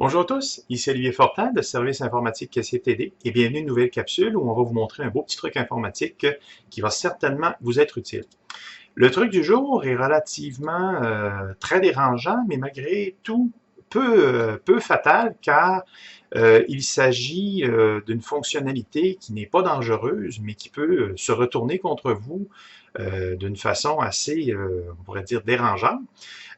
Bonjour à tous, ici Olivier Fortin de Service informatique CFTD et bienvenue à une nouvelle capsule où on va vous montrer un beau petit truc informatique qui va certainement vous être utile. Le truc du jour est relativement très dérangeant, mais malgré tout peu fatal car il s'agit d'une fonctionnalité qui n'est pas dangereuse, mais qui peut se retourner contre vous d'une façon assez, on pourrait dire, dérangeante.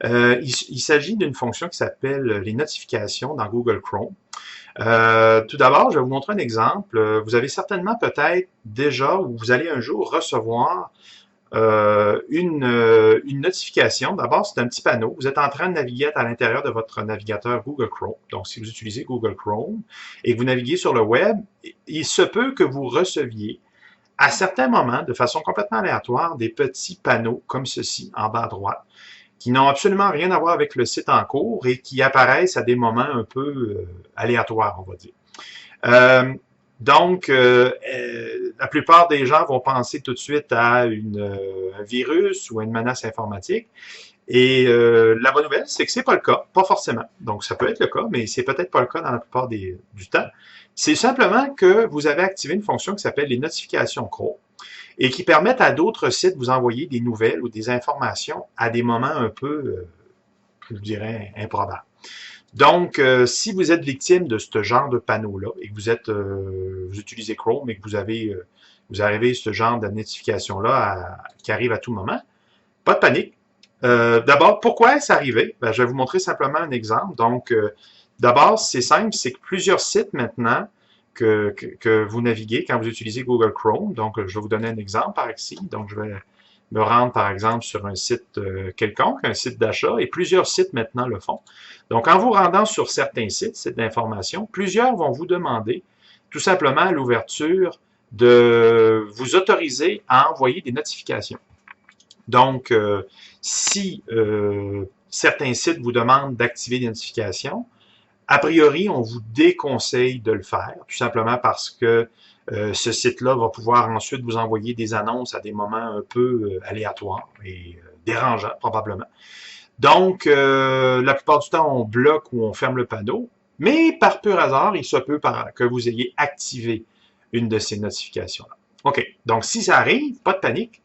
Il s'agit d'une fonction qui s'appelle les notifications dans Google Chrome. Tout d'abord, je vais vous montrer un exemple. Vous avez certainement peut-être déjà ou vous allez un jour recevoir une notification. D'abord, c'est un petit panneau. Vous êtes en train de naviguer à l'intérieur de votre navigateur Google Chrome. Donc, si vous utilisez Google Chrome et que vous naviguez sur le web, il se peut que vous receviez à certains moments, de façon complètement aléatoire, des petits panneaux comme ceci en bas à droite qui n'ont absolument rien à voir avec le site en cours et qui apparaissent à des moments un peu aléatoires, on va dire. Euh, la plupart des gens vont penser tout de suite à un virus ou à une menace informatique. Et la bonne nouvelle, c'est que c'est pas le cas, pas forcément. Donc, ça peut être le cas, mais c'est peut-être pas le cas dans la plupart du temps. C'est simplement que vous avez activé une fonction qui s'appelle les notifications Chrome et qui permettent à d'autres sites de vous envoyer des nouvelles ou des informations à des moments un peu, je dirais, improbables. Donc, si vous êtes victime de ce genre de panneau-là et que vous utilisez Chrome et que vous arrivez à ce genre de notification-là qui arrive à tout moment, pas de panique. D'abord, pourquoi est-ce arrivé? Ben, je vais vous montrer simplement un exemple. Donc, d'abord, c'est simple, c'est que plusieurs sites maintenant que vous naviguez quand vous utilisez Google Chrome. Donc, je vais vous donner un exemple par ici. Donc, je vais me rendre, par exemple, sur un site quelconque, un site d'achat, et plusieurs sites maintenant le font. Donc, en vous rendant sur certains sites d'information, plusieurs vont vous demander tout simplement l'ouverture de vous autoriser à envoyer des notifications. Donc, si certains sites vous demandent d'activer des notifications, a priori, on vous déconseille de le faire, tout simplement parce que ce site-là va pouvoir ensuite vous envoyer des annonces à des moments un peu aléatoires et dérangeants, probablement. Donc, la plupart du temps, on bloque ou on ferme le panneau, mais par pur hasard, il se peut que vous ayez activé une de ces notifications-là. OK, donc si ça arrive, pas de panique.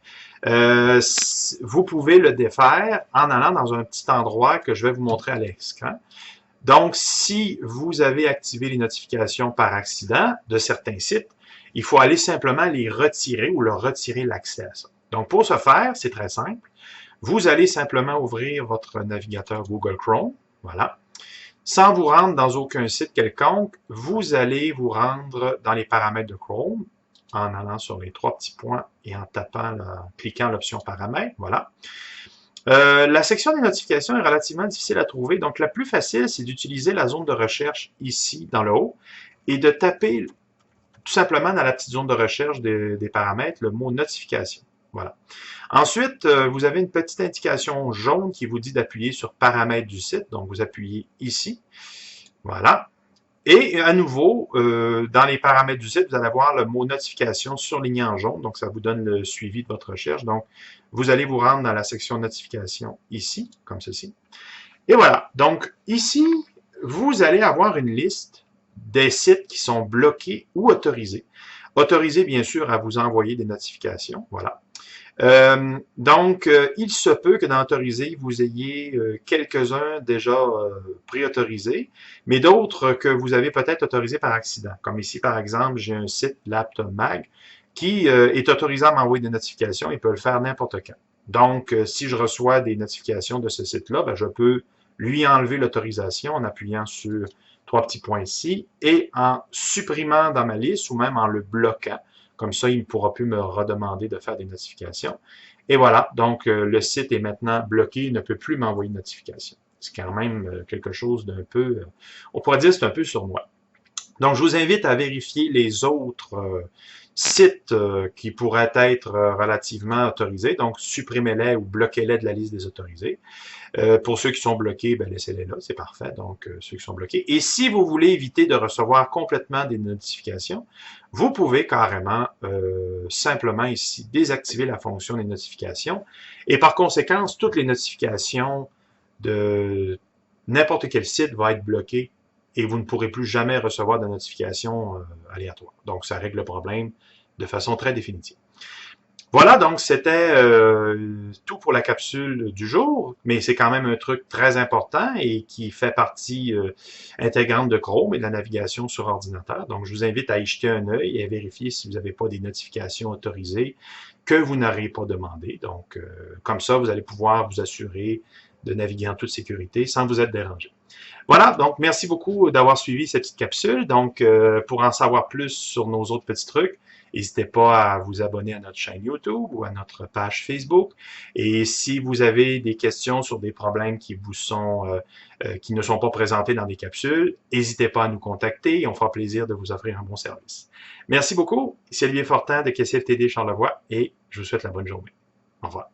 Vous pouvez le défaire en allant dans un petit endroit que je vais vous montrer à l'écran. Donc, si vous avez activé les notifications par accident de certains sites, il faut aller simplement les retirer ou leur retirer l'accès à ça. Donc, pour ce faire, c'est très simple. Vous allez simplement ouvrir votre navigateur Google Chrome. Voilà. Sans vous rendre dans aucun site quelconque, vous allez vous rendre dans les paramètres de Chrome en allant sur les trois petits points et en cliquant l'option paramètres. Voilà. La section des notifications est relativement difficile à trouver, donc la plus facile, c'est d'utiliser la zone de recherche ici, dans le haut, et de taper tout simplement dans la petite zone de recherche des paramètres le mot notification. Voilà. Ensuite, vous avez une petite indication jaune qui vous dit d'appuyer sur paramètres du site, donc vous appuyez ici. Voilà. Et à nouveau, dans les paramètres du site, vous allez avoir le mot notification surligné en jaune, donc ça vous donne le suivi de votre recherche. Donc, vous allez vous rendre dans la section notification ici, comme ceci. Et voilà. Donc, ici, vous allez avoir une liste des sites qui sont bloqués ou autorisés. Autorisés, bien sûr, à vous envoyer des notifications. Voilà. Il se peut que dans Autoriser, vous ayez quelques-uns déjà préautorisés, mais d'autres que vous avez peut-être autorisés par accident. Comme ici, par exemple, j'ai un site Laptop Mag qui est autorisé à m'envoyer des notifications et peut le faire n'importe quand. Donc, si je reçois des notifications de ce site-là, ben, je peux lui enlever l'autorisation en appuyant sur trois petits points ici et en supprimant dans ma liste ou même en le bloquant. Comme ça, il ne pourra plus me redemander de faire des notifications. Et voilà, donc le site est maintenant bloqué, il ne peut plus m'envoyer de notifications. C'est quand même quelque chose d'un peu, on pourrait dire c'est un peu sournois. Donc, je vous invite à vérifier les autres sites qui pourraient être relativement autorisés. Donc, supprimez-les ou bloquez-les de la liste des autorisés. Pour ceux qui sont bloqués, ben, laissez-les là, c'est parfait. Donc, ceux qui sont bloqués. Et si vous voulez éviter de recevoir complètement des notifications, vous pouvez carrément simplement ici désactiver la fonction des notifications. Et par conséquent, toutes les notifications de n'importe quel site vont être bloquées et vous ne pourrez plus jamais recevoir de notifications aléatoires. Donc, ça règle le problème de façon très définitive. Voilà, donc c'était tout pour la capsule du jour, mais c'est quand même un truc très important et qui fait partie intégrante de Chrome et de la navigation sur ordinateur. Donc, je vous invite à y jeter un œil et à vérifier si vous n'avez pas des notifications autorisées que vous n'aurez pas demandées. Donc, comme ça, vous allez pouvoir vous assurer de naviguer en toute sécurité sans vous être dérangé. Voilà, donc merci beaucoup d'avoir suivi cette petite capsule. Donc, pour en savoir plus sur nos autres petits trucs, n'hésitez pas à vous abonner à notre chaîne YouTube ou à notre page Facebook. Et si vous avez des questions sur des problèmes qui vous sont qui ne sont pas présentés dans des capsules, n'hésitez pas à nous contacter et on fera plaisir de vous offrir un bon service. Merci beaucoup. C'est Olivier Fortin de KCFTD Charlevoix et je vous souhaite la bonne journée. Au revoir.